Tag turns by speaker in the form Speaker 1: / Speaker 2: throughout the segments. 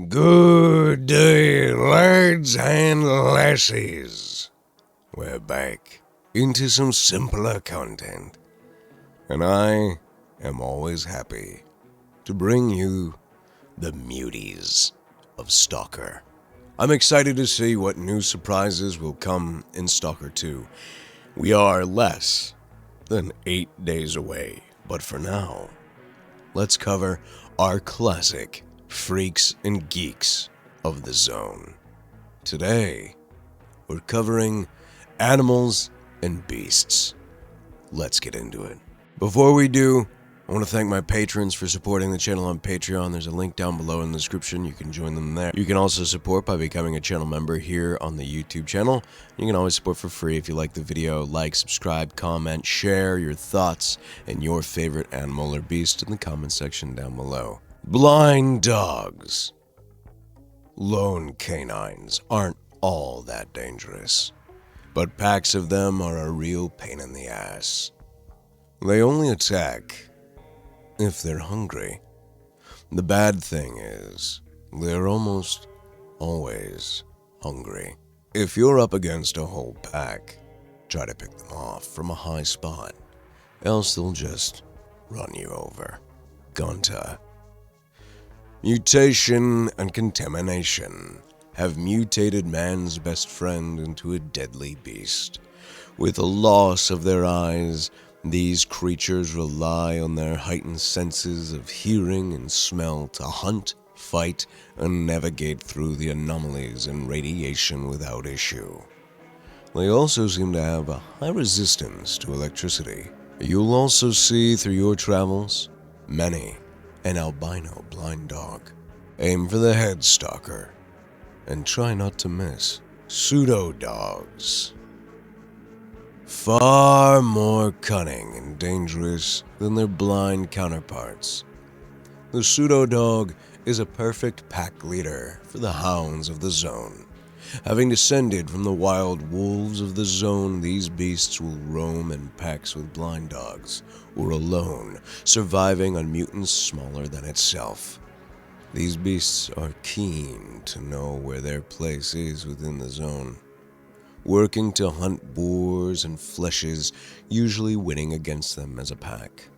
Speaker 1: Good day, lads and lassies. We're back into some simpler content, and I am always happy to bring you the muties of Stalker. I'm excited to see what new surprises will come in Stalker 2. We are less than 8 days away, but for now, let's cover our classic freaks and geeks of the zone. Today, we're covering animals and beasts. Let's get into it. Before we do, I want to thank my patrons for supporting the channel on Patreon. There's a link down below in the description. You can join them there. You can also support by becoming a channel member here on the YouTube channel. You can always support for free if you like the video. Like, subscribe, comment, share your thoughts and your favorite animal or beast in the comment section down below. Blind dogs. Lone canines aren't all that dangerous, but packs of them are a real pain in the ass. They only attack if they're hungry. The bad thing is, they're almost always hungry. If you're up against a whole pack, try to pick them off from a high spot, else they'll just run you over. Gonta. Mutation and contamination have mutated man's best friend into a deadly beast. With the loss of their eyes, these creatures rely on their heightened senses of hearing and smell to hunt, fight, and navigate through the anomalies and radiation without issue. They also seem to have a high resistance to electricity. You'll also see through your travels many an albino blind dog. Aim for the head, Stalker, and try not to miss. Pseudo dogs. Far more cunning and dangerous than their blind counterparts. The pseudo dog is a perfect pack leader for the hounds of the zone. Having descended from the wild wolves of the zone, these beasts will roam in packs with blind dogs, or alone, surviving on mutants smaller than itself. These beasts are keen to know where their place is within the zone, working to hunt boars and fleshes, usually winning against them as a pack.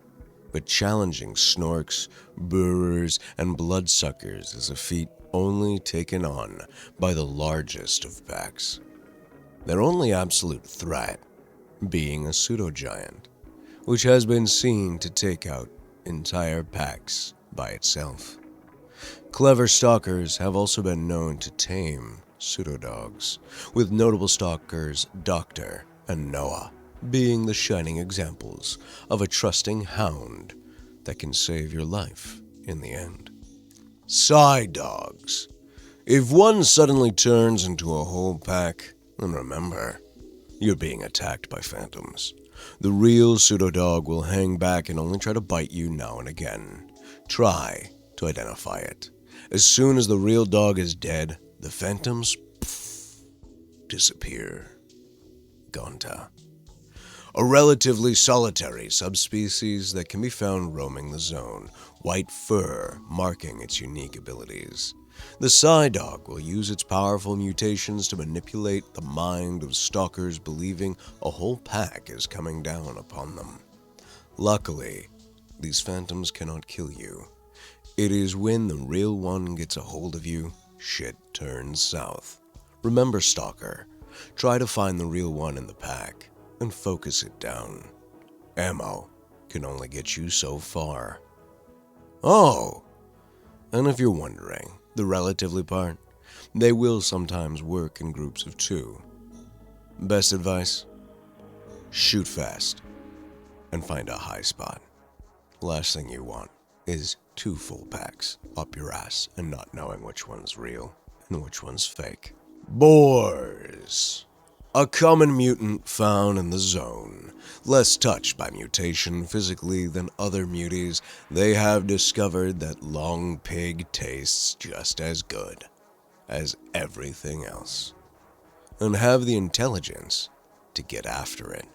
Speaker 1: But challenging snorks, burrers, and bloodsuckers is a feat only taken on by the largest of packs. Their only absolute threat being a pseudo-giant, which has been seen to take out entire packs by itself. Clever stalkers have also been known to tame pseudo-dogs, with notable stalkers Doctor and Noah being the shining examples of a trusting hound that can save your life in the end. Side dogs. If one suddenly turns into a whole pack, then remember, you're being attacked by phantoms. The real pseudo-dog will hang back and only try to bite you now and again. Try to identify it. As soon as the real dog is dead, the phantoms disappear. Gonta. A relatively solitary subspecies that can be found roaming the zone, white fur marking its unique abilities. The side dog will use its powerful mutations to manipulate the mind of stalkers, believing a whole pack is coming down upon them. Luckily, these phantoms cannot kill you. It is when the real one gets a hold of you, shit turns south. Remember, Stalker, try to find the real one in the pack and focus it down. Ammo can only get you so far. Oh, and if you're wondering, the relatively part, they will sometimes work in groups of 2. Best advice? Shoot fast and find a high spot. Last thing you want is 2 full packs up your ass and not knowing which one's real and which one's fake. Boars. A common mutant found in the zone. Less touched by mutation physically than other muties, they have discovered that long pig tastes just as good as everything else, and have the intelligence to get after it.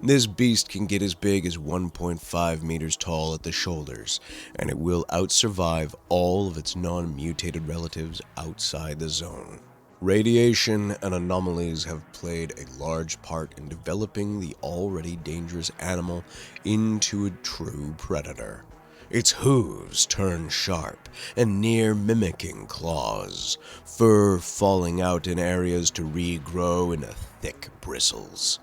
Speaker 1: This beast can get as big as 1.5 meters tall at the shoulders, and it will outsurvive all of its non-mutated relatives outside the zone. Radiation and anomalies have played a large part in developing the already dangerous animal into a true predator. Its hooves turn sharp and near mimicking claws, fur falling out in areas to regrow into thick bristles,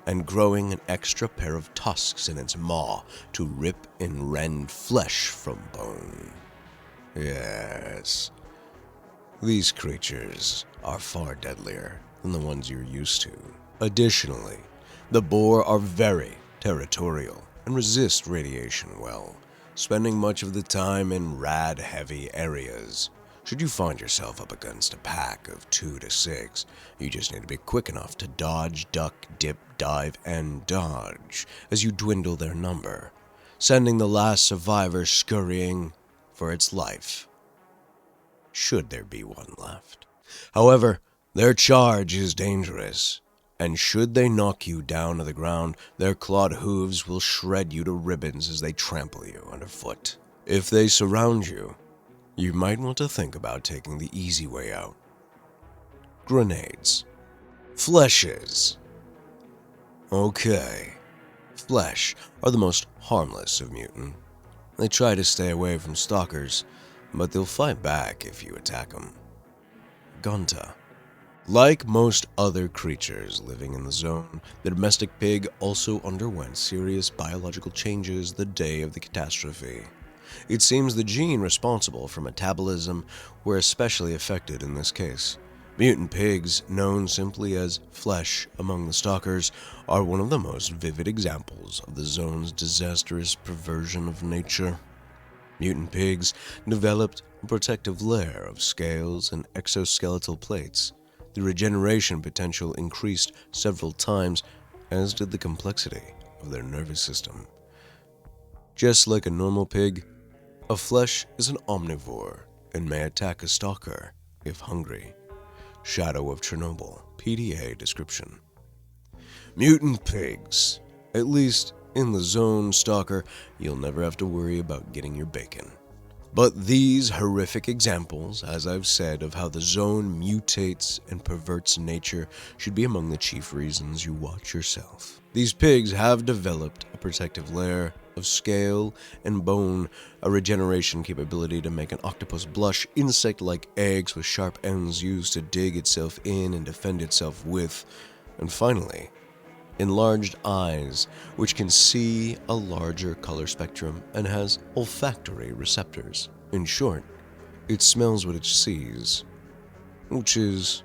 Speaker 1: and growing an extra pair of tusks in its maw to rip and rend flesh from bone. Yes, these creatures are far deadlier than the ones you're used to. Additionally, the boar are very territorial and resist radiation well, spending much of the time in rad-heavy areas. Should you find yourself up against a pack of 2 to 6, you just need to be quick enough to dodge, duck, dip, dive, and dodge as you dwindle their number, sending the last survivor scurrying for its life, should there be one left. However, their charge is dangerous, and should they knock you down to the ground, their clawed hooves will shred you to ribbons as they trample you underfoot. If they surround you, you might want to think about taking the easy way out. Grenades. Fleshes. Okay. Flesh are the most harmless of mutant. They try to stay away from stalkers, but they'll fight back if you attack them. Gunta. Like most other creatures living in the zone, the domestic pig also underwent serious biological changes the day of the catastrophe. It seems the gene responsible for metabolism were especially affected in this case. Mutant pigs, known simply as flesh among the stalkers, are one of the most vivid examples of the zone's disastrous perversion of nature. Mutant pigs developed a protective layer of scales and exoskeletal plates. The regeneration potential increased several times, as did the complexity of their nervous system. Just like a normal pig, a flesh is an omnivore and may attack a stalker if hungry. Shadow of Chernobyl, PDA description. Mutant pigs. At least in the zone, stalker, you'll never have to worry about getting your bacon. But these horrific examples, as I've said, of how the zone mutates and perverts nature should be among the chief reasons you watch yourself. These pigs have developed a protective layer of scale and bone, a regeneration capability to make an octopus blush, insect-like eggs with sharp ends used to dig itself in and defend itself with, and finally, enlarged eyes, which can see a larger color spectrum and has olfactory receptors. In short, it smells what it sees, which is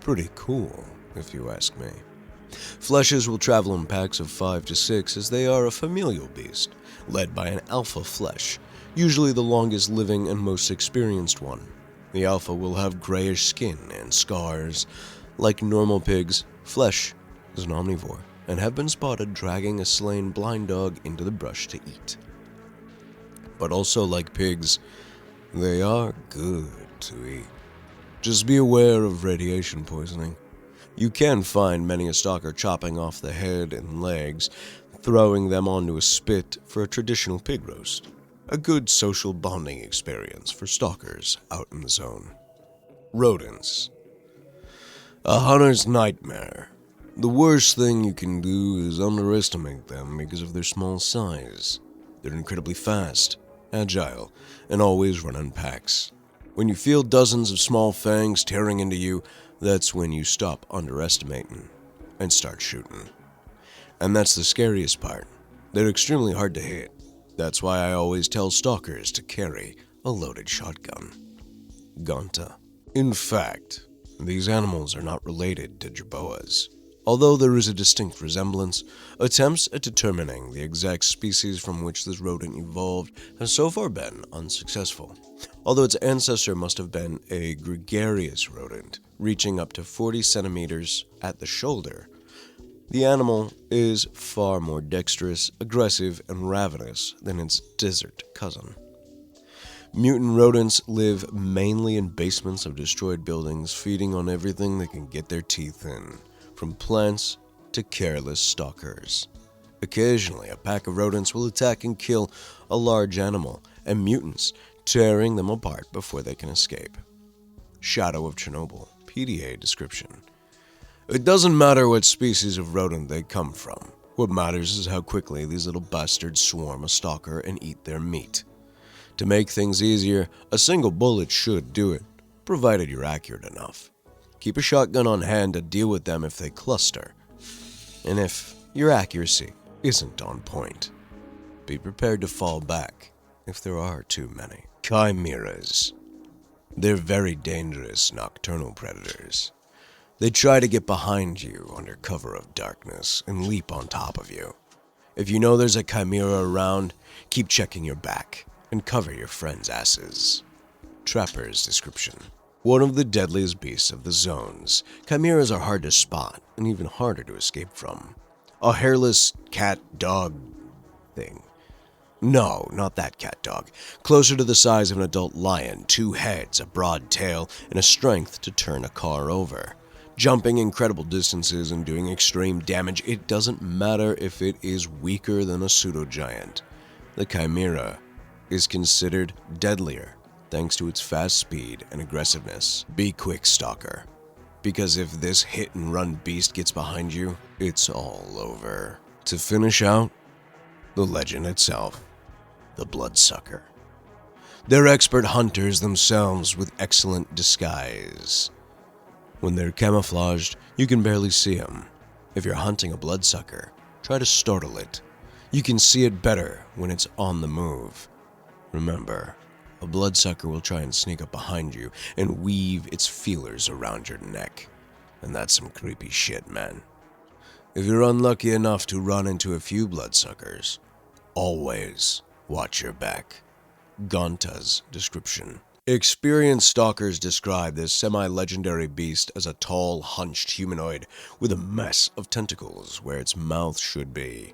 Speaker 1: pretty cool, if you ask me. Fleshes will travel in packs of 5 to 6 as they are a familial beast, led by an alpha flesh, usually the longest living and most experienced one. The alpha will have grayish skin and scars. Like normal pigs, flesh is an omnivore, and have been spotted dragging a slain blind dog into the brush to eat. But also like pigs, they are good to eat. Just be aware of radiation poisoning. You can find many a stalker chopping off the head and legs, throwing them onto a spit for a traditional pig roast. A good social bonding experience for stalkers out in the zone. Rodents. A hunter's nightmare. The worst thing you can do is underestimate them because of their small size. They're incredibly fast, agile, and always run in packs. When you feel dozens of small fangs tearing into you, that's when you stop underestimating and start shooting. And that's the scariest part. They're extremely hard to hit. That's why I always tell stalkers to carry a loaded shotgun. Gunta. In fact, these animals are not related to jerboas. Although there is a distinct resemblance, attempts at determining the exact species from which this rodent evolved have so far been unsuccessful. Although its ancestor must have been a gregarious rodent, reaching up to 40 centimeters at the shoulder, the animal is far more dexterous, aggressive, and ravenous than its desert cousin. Mutant rodents live mainly in basements of destroyed buildings, feeding on everything they can get their teeth in, from plants to careless stalkers. Occasionally, a pack of rodents will attack and kill a large animal, and mutants, tearing them apart before they can escape. Shadow of Chernobyl, PDA description. It doesn't matter what species of rodent they come from. What matters is how quickly these little bastards swarm a stalker and eat their meat. To make things easier, a single bullet should do it, provided you're accurate enough. Keep a shotgun on hand to deal with them if they cluster. And if your accuracy isn't on point, be prepared to fall back if there are too many. Chimeras. They're very dangerous nocturnal predators. They try to get behind you under cover of darkness and leap on top of you. If you know there's a chimera around, keep checking your back and cover your friends' asses. Trapper's description. One of the deadliest beasts of the zones, chimeras are hard to spot and even harder to escape from. A hairless cat-dog thing. No, not that cat-dog. Closer to the size of an adult lion, 2 heads, a broad tail, and a strength to turn a car over. Jumping incredible distances and doing extreme damage, it doesn't matter if it is weaker than a pseudo-giant. The chimera is considered deadlier thanks to its fast speed and aggressiveness. Be quick, stalker, because if this hit-and-run beast gets behind you, it's all over. To finish out, the legend itself, the bloodsucker. They're expert hunters themselves with excellent disguise. When they're camouflaged, you can barely see them. If you're hunting a bloodsucker, try to startle it. You can see it better when it's on the move. Remember, a bloodsucker will try and sneak up behind you and weave its feelers around your neck. And that's some creepy shit, man. If you're unlucky enough to run into a few bloodsuckers, always watch your back. Gonta's description. Experienced stalkers describe this semi-legendary beast as a tall, hunched humanoid with a mess of tentacles where its mouth should be.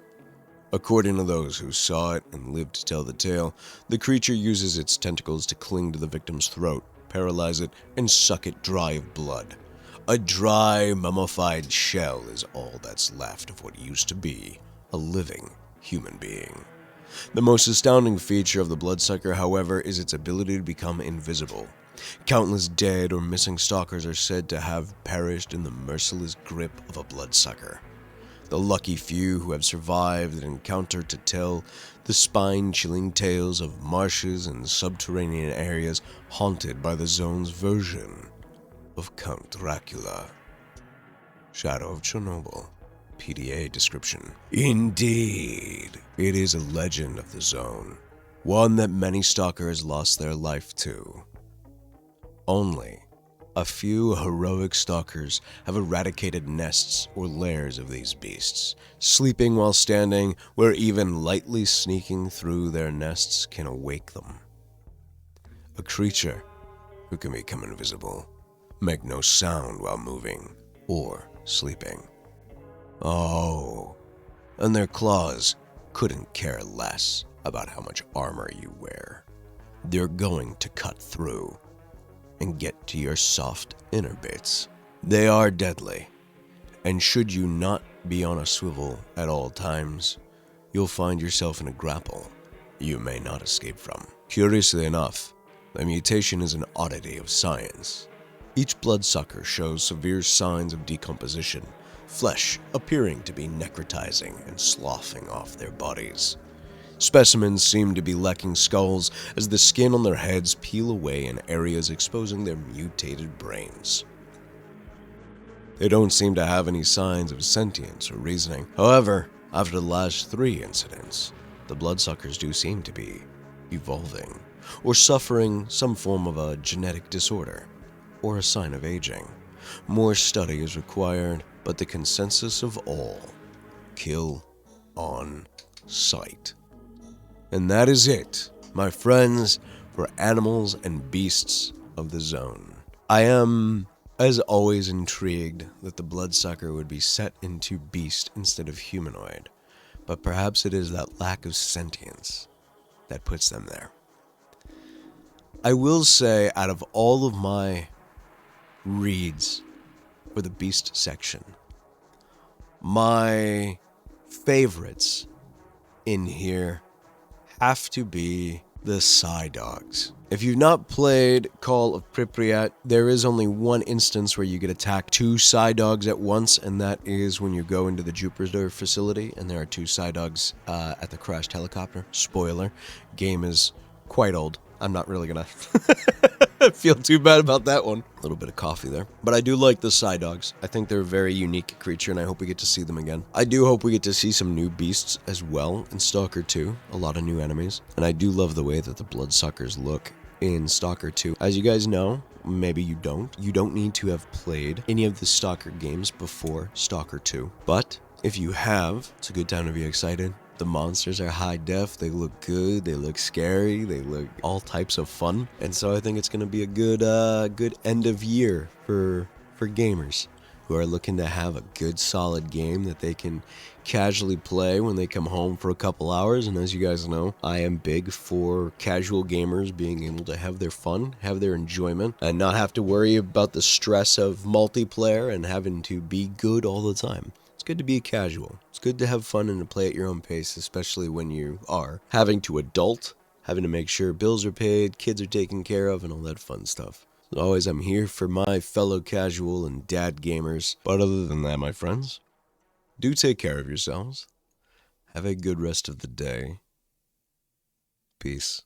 Speaker 1: According to those who saw it and lived to tell the tale, the creature uses its tentacles to cling to the victim's throat, paralyze it, and suck it dry of blood. A dry, mummified shell is all that's left of what used to be a living human being. The most astounding feature of the bloodsucker, however, is its ability to become invisible. Countless dead or missing stalkers are said to have perished in the merciless grip of a bloodsucker. The lucky few who have survived the encounter to tell the spine-chilling tales of marshes and subterranean areas haunted by the zone's version of Count Dracula. Shadow of Chernobyl. PDA description. Indeed, it is a legend of the zone, one that many stalkers lost their life to. Only a few heroic stalkers have eradicated nests or lairs of these beasts, sleeping while standing where even lightly sneaking through their nests can awake them. A creature who can become invisible, make no sound while moving or sleeping. Oh, and their claws couldn't care less about how much armor you wear. They're going to cut through and get to your soft inner bits. They are deadly, and should you not be on a swivel at all times, you'll find yourself in a grapple you may not escape from. Curiously enough, the mutation is an oddity of science. Each bloodsucker shows severe signs of decomposition, flesh appearing to be necrotizing and sloughing off their bodies. Specimens seem to be lacking skulls as the skin on their heads peel away in areas exposing their mutated brains. They don't seem to have any signs of sentience or reasoning. However, after the last 3 incidents, the bloodsuckers do seem to be evolving or suffering some form of a genetic disorder or a sign of aging. More study is required, but the consensus of all: kill on sight. And that is it, my friends, for animals and beasts of the zone. I am, as always, intrigued that the bloodsucker would be set into beast instead of humanoid, but perhaps it is that lack of sentience that puts them there. I will say, out of all of my reads for the beast section,
Speaker 2: My favorites in here have to be the Psy Dogs. If you've not played Call of Pripyat, there is only one instance where you get attacked 2 Psy Dogs at once, and that is when you go into the Jupiter facility, and there are 2 Psy Dogs at the crashed helicopter. Spoiler, game is quite old. I'm not really gonna feel too bad about that one. A little bit of coffee there. But I do like the Psy Dogs. I think they're a very unique creature, and I hope we get to see them again. I do hope we get to see some new beasts as well in Stalker 2. A lot of new enemies. And I do love the way that the Bloodsuckers look in Stalker 2. As you guys know, maybe you don't need to have played any of the Stalker games before Stalker 2. But if you have, it's a good time to be excited. The monsters are high def, they look good, they look scary, they look all types of fun. And so I think it's going to be a good end of year for gamers who are looking to have a good solid game that they can casually play when they come home for a couple hours. And as you guys know, I am big for casual gamers being able to have their fun, have their enjoyment, and not have to worry about the stress of multiplayer and having to be good all the time. It's good to be casual. It's good to have fun and to play at your own pace, especially when you are having to adult, having to make sure bills are paid, kids are taken care of, and all that fun stuff. As always, I'm here for my fellow casual and dad gamers. But other than that, my friends, do take care of yourselves. Have a good rest of the day. Peace.